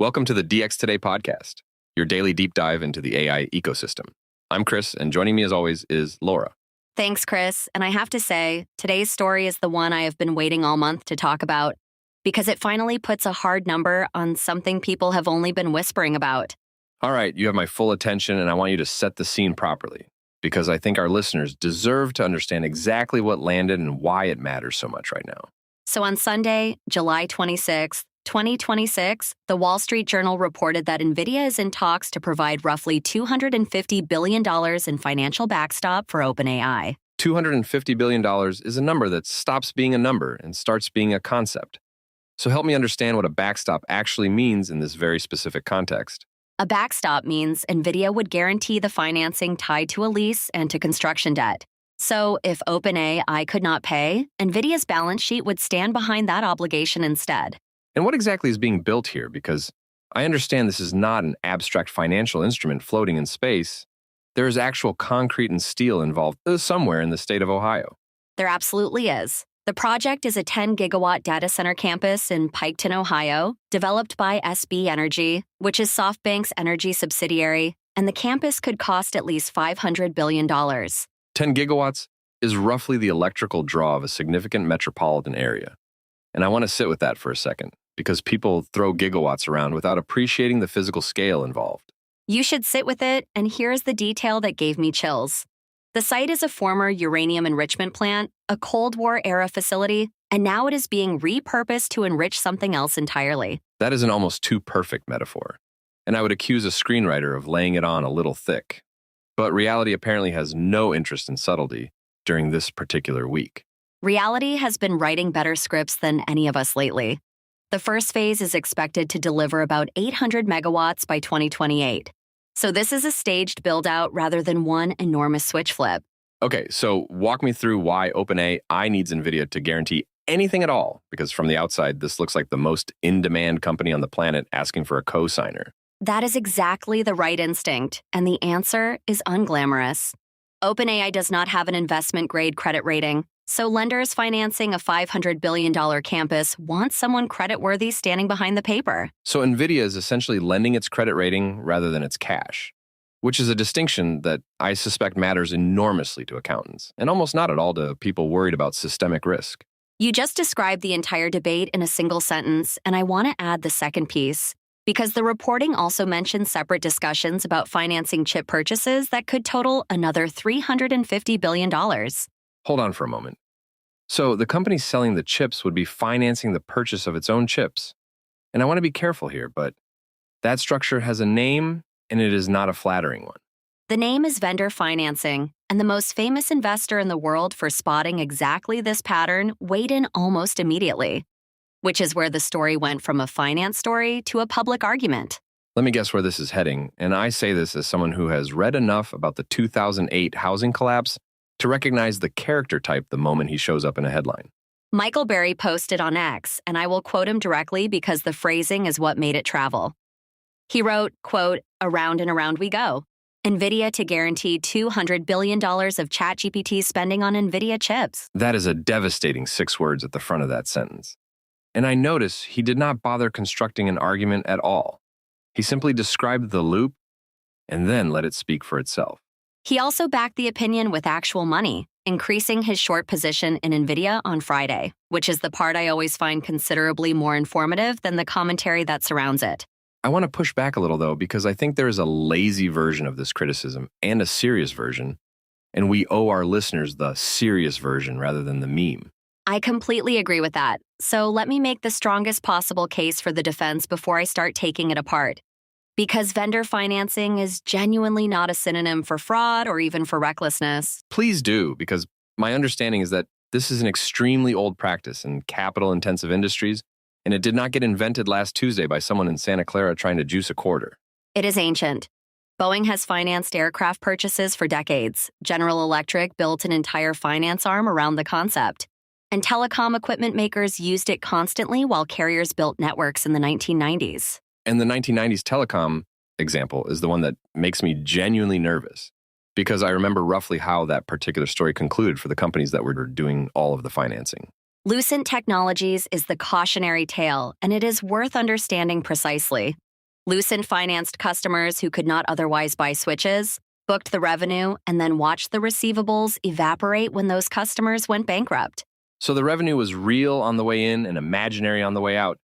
Welcome to the DX Today podcast, your daily deep dive into the AI ecosystem. I'm Chris, and joining me as always is Laura. Thanks, Chris. And I have to say, today's story is the one I have been waiting all month to talk about because it finally puts a hard number on something people have only been whispering about. All right, you have my full attention, and I want you to set the scene properly because I think our listeners deserve to understand exactly what landed and why it matters so much right now. So on Sunday, July 26th, 2026, the Wall Street Journal reported that Nvidia is in talks to provide roughly $250 billion in financial backstop for OpenAI. $250 billion is a number that stops being a number and starts being a concept. So help me understand what a backstop actually means in this very specific context. A backstop means Nvidia would guarantee the financing tied to a lease and to construction debt. So if OpenAI could not pay, Nvidia's balance sheet would stand behind that obligation instead. And what exactly is being built here? Because I understand this is not an abstract financial instrument floating in space. There is actual concrete and steel involved somewhere in the state of Ohio. There absolutely is. The project is a 10-gigawatt data center campus in Piketon, Ohio, developed by SB Energy, which is SoftBank's energy subsidiary, and the campus could cost at least $500 billion. 10 gigawatts is roughly the electrical draw of a significant metropolitan area. And I want to sit with that for a second, because people throw gigawatts around without appreciating the physical scale involved. You should sit with it, and here's the detail that gave me chills. The site is a former uranium enrichment plant, a Cold War-era facility, and now it is being repurposed to enrich something else entirely. That is an almost too perfect metaphor, and I would accuse a screenwriter of laying it on a little thick. But reality apparently has no interest in subtlety during this particular week. Reality has been writing better scripts than any of us lately. The first phase is expected to deliver about 800 megawatts by 2028. So this is a staged build-out rather than one enormous switch flip. Okay, so walk me through why OpenAI needs Nvidia to guarantee anything at all, because from the outside, this looks like the most in-demand company on the planet asking for a co-signer. That is exactly the right instinct, and the answer is unglamorous. OpenAI does not have an investment-grade credit rating, so lenders financing a $500 billion campus want someone creditworthy standing behind the paper. So Nvidia is essentially lending its credit rating rather than its cash, which is a distinction that I suspect matters enormously to accountants, and almost not at all to people worried about systemic risk. You just described the entire debate in a single sentence, and I want to add the second piece, because the reporting also mentions separate discussions about financing chip purchases that could total another $350 billion. Hold on for a moment. So the company selling the chips would be financing the purchase of its own chips. And I want to be careful here, but that structure has a name, and it is not a flattering one. The name is vendor financing, and the most famous investor in the world for spotting exactly this pattern weighed in almost immediately, which is where the story went from a finance story to a public argument. Let me guess where this is heading, and I say this as someone who has read enough about the 2008 housing collapse to recognize the character type the moment he shows up in a headline. Michael Berry posted on X, and I will quote him directly because the phrasing is what made it travel. He wrote, quote, "Around and around we go. Nvidia to guarantee $200 billion of ChatGPT spending on Nvidia chips." That is a devastating 6 words at the front of that sentence. And I notice he did not bother constructing an argument at all. He simply described the loop and then let it speak for itself. He also backed the opinion with actual money, increasing his short position in Nvidia on Friday, which is the part I always find considerably more informative than the commentary that surrounds it. I want to push back a little, though, because I think there is a lazy version of this criticism and a serious version, and we owe our listeners the serious version rather than the meme. I completely agree with that. So let me make the strongest possible case for the defense before I start taking it apart. Because vendor financing is genuinely not a synonym for fraud or even for recklessness. Please do, because my understanding is that this is an extremely old practice in capital-intensive industries, and it did not get invented last Tuesday by someone in Santa Clara trying to juice a quarter. It is ancient. Boeing has financed aircraft purchases for decades. General Electric built an entire finance arm around the concept. And telecom equipment makers used it constantly while carriers built networks in the 1990s. And the 1990s telecom example is the one that makes me genuinely nervous, because I remember roughly how that particular story concluded for the companies that were doing all of the financing. Lucent Technologies is the cautionary tale, and it is worth understanding precisely. Lucent financed customers who could not otherwise buy switches, booked the revenue, and then watched the receivables evaporate when those customers went bankrupt. So the revenue was real on the way in and imaginary on the way out,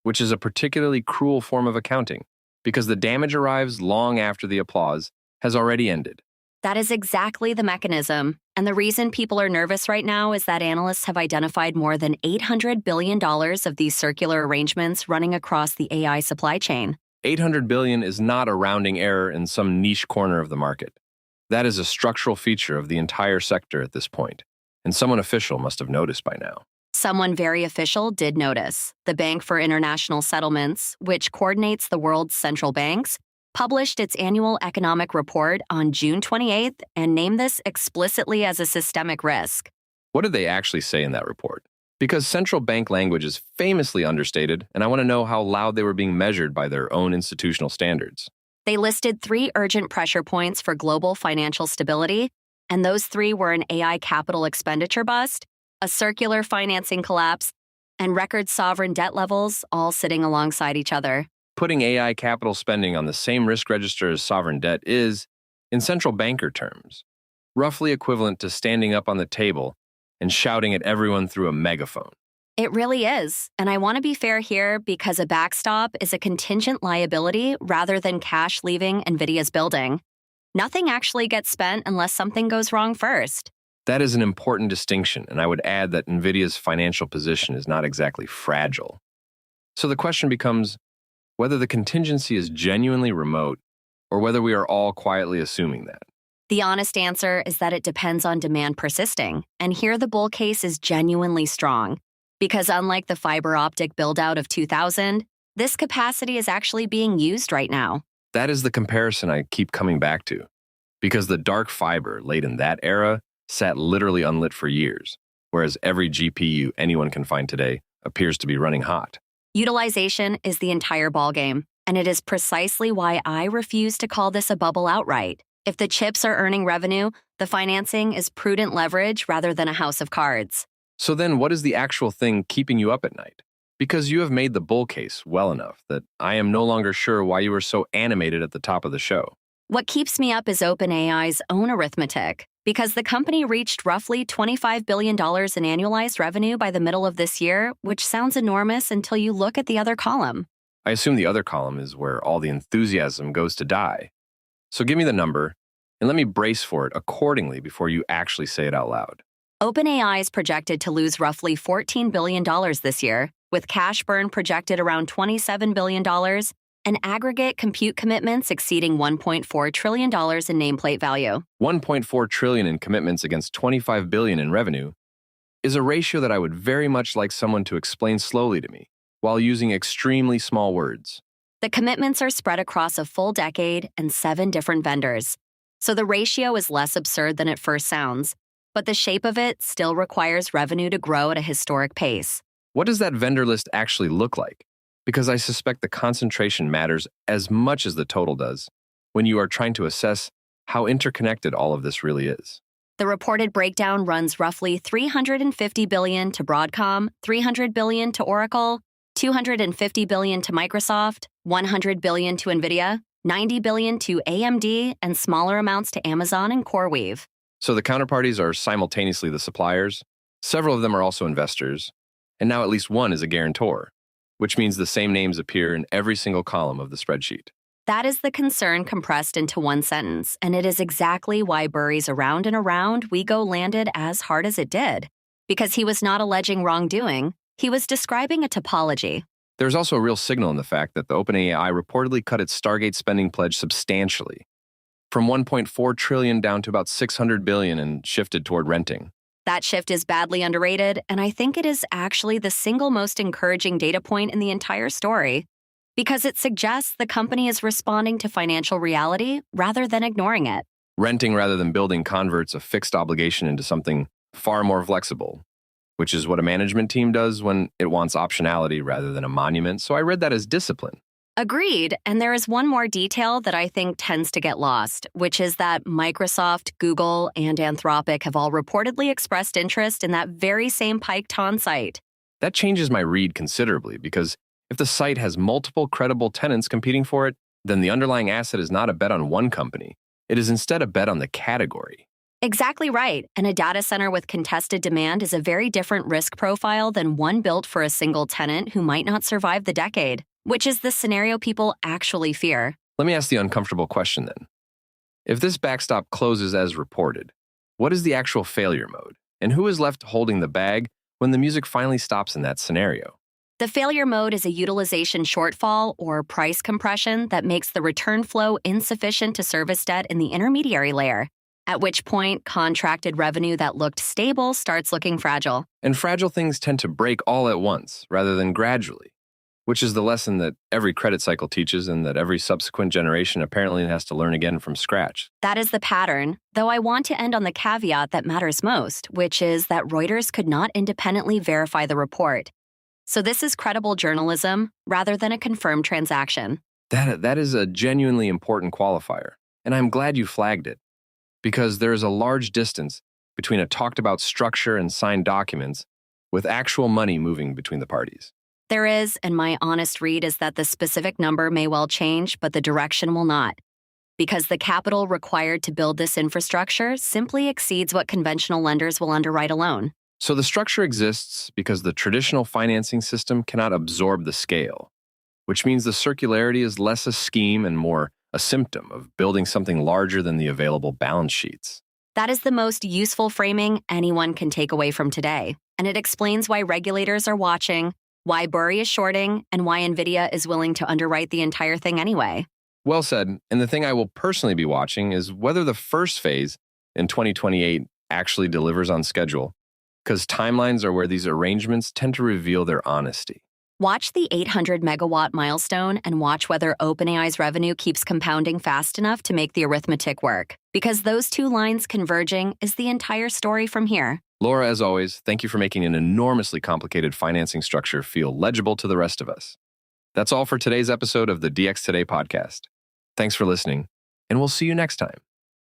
which is a particularly cruel form of accounting, because the damage arrives long after the applause has already ended. That is exactly the mechanism. And the reason people are nervous right now is that analysts have identified more than $800 billion of these circular arrangements running across the AI supply chain. 800 billion is not a rounding error in some niche corner of the market. That is a structural feature of the entire sector at this point, and someone official must have noticed by now. Someone very official did notice. The Bank for International Settlements, which coordinates the world's central banks, published its annual economic report on June 28th and named this explicitly as a systemic risk. What did they actually say in that report? Because central bank language is famously understated, and I want to know how loud they were being measured by their own institutional standards. They listed 3 urgent pressure points for global financial stability, and those 3 were an AI capital expenditure bust, a circular financing collapse, and record sovereign debt levels all sitting alongside each other. Putting AI capital spending on the same risk register as sovereign debt is, in central banker terms, roughly equivalent to standing up on the table and shouting at everyone through a megaphone. It really is. And I want to be fair here because a backstop is a contingent liability rather than cash leaving Nvidia's building. Nothing actually gets spent unless something goes wrong first. That is an important distinction, and I would add that Nvidia's financial position is not exactly fragile. So the question becomes whether the contingency is genuinely remote or whether we are all quietly assuming that. The honest answer is that it depends on demand persisting, and here the bull case is genuinely strong. Because unlike the fiber optic build-out of 2000, this capacity is actually being used right now. That is the comparison I keep coming back to, because the dark fiber late in that era sat literally unlit for years, whereas every GPU anyone can find today appears to be running hot. Utilization is the entire ballgame, and it is precisely why I refuse to call this a bubble outright. If the chips are earning revenue, the financing is prudent leverage rather than a house of cards. So then what is the actual thing keeping you up at night? Because you have made the bull case well enough that I am no longer sure why you were so animated at the top of the show. What keeps me up is OpenAI's own arithmetic, because the company reached roughly $25 billion in annualized revenue by the middle of this year, which sounds enormous until you look at the other column. I assume the other column is where all the enthusiasm goes to die. So give me the number, and let me brace for it accordingly before you actually say it out loud. OpenAI is projected to lose roughly $14 billion this year, with cash burn projected around $27 billion and aggregate compute commitments exceeding $1.4 trillion in nameplate value. $1.4 trillion in commitments against $25 billion in revenue is a ratio that I would very much like someone to explain slowly to me, while using extremely small words. The commitments are spread across a full decade and 7 different vendors. So the ratio is less absurd than it first sounds, but the shape of it still requires revenue to grow at a historic pace. What does that vendor list actually look like? Because I suspect the concentration matters as much as the total does when you are trying to assess how interconnected all of this really is. The reported breakdown runs roughly $350 billion to Broadcom, $300 billion to Oracle, $250 billion to Microsoft, $100 billion to Nvidia, $90 billion to AMD, and smaller amounts to Amazon and CoreWeave. So the counterparties are simultaneously the suppliers, several of them are also investors, and now at least one is a guarantor, which means the same names appear in every single column of the spreadsheet. That is the concern compressed into one sentence, and it is exactly why Burry's Around and Around We Go landed as hard as it did. Because he was not alleging wrongdoing, he was describing a topology. There's also a real signal in the fact that the OpenAI reportedly cut its Stargate spending pledge substantially, from $1.4 trillion down to about $600 billion and shifted toward renting. That shift is badly underrated, and I think it is actually the single most encouraging data point in the entire story, because it suggests the company is responding to financial reality rather than ignoring it. Renting rather than building converts a fixed obligation into something far more flexible, which is what a management team does when it wants optionality rather than a monument, so I read that as discipline. Agreed, and there is one more detail that I think tends to get lost, which is that Microsoft, Google, and Anthropic have all reportedly expressed interest in that very same Piketon site. That changes my read considerably because If the site has multiple credible tenants competing for it, then the underlying asset is not a bet on one company. It is instead a bet on the category. Exactly right. And a data center with contested demand is a very different risk profile than one built for a single tenant who might not survive the decade, which is the scenario people actually fear. Let me ask the uncomfortable question then. If this backstop closes as reported, what is the actual failure mode? And who is left holding the bag when the music finally stops in that scenario? The failure mode is a utilization shortfall or price compression that makes the return flow insufficient to service debt in the intermediary layer, at which point contracted revenue that looked stable starts looking fragile. And fragile things tend to break all at once rather than gradually, which is the lesson that every credit cycle teaches and that every subsequent generation apparently has to learn again from scratch. That is the pattern, though I want to end on the caveat that matters most, which is that Reuters could not independently verify the report. So this is credible journalism rather than a confirmed transaction. That is a genuinely important qualifier, and I'm glad you flagged it, because there is a large distance between a talked-about structure and signed documents with actual money moving between the parties. There is, and my honest read is that the specific number may well change, but the direction will not, because the capital required to build this infrastructure simply exceeds what conventional lenders will underwrite alone. So the structure exists because the traditional financing system cannot absorb the scale, which means the circularity is less a scheme and more a symptom of building something larger than the available balance sheets. That is the most useful framing anyone can take away from today, and it explains why regulators are watching, why Burry is shorting, and why Nvidia is willing to underwrite the entire thing anyway. Well said, and the thing I will personally be watching is whether the first phase in 2028 actually delivers on schedule, because timelines are where these arrangements tend to reveal their honesty. Watch the 800 megawatt milestone and watch whether OpenAI's revenue keeps compounding fast enough to make the arithmetic work, because those two lines converging is the entire story from here. Laura, as always, thank you for making an enormously complicated financing structure feel legible to the rest of us. That's all for today's episode of the DX Today podcast. Thanks for listening, and we'll see you next time.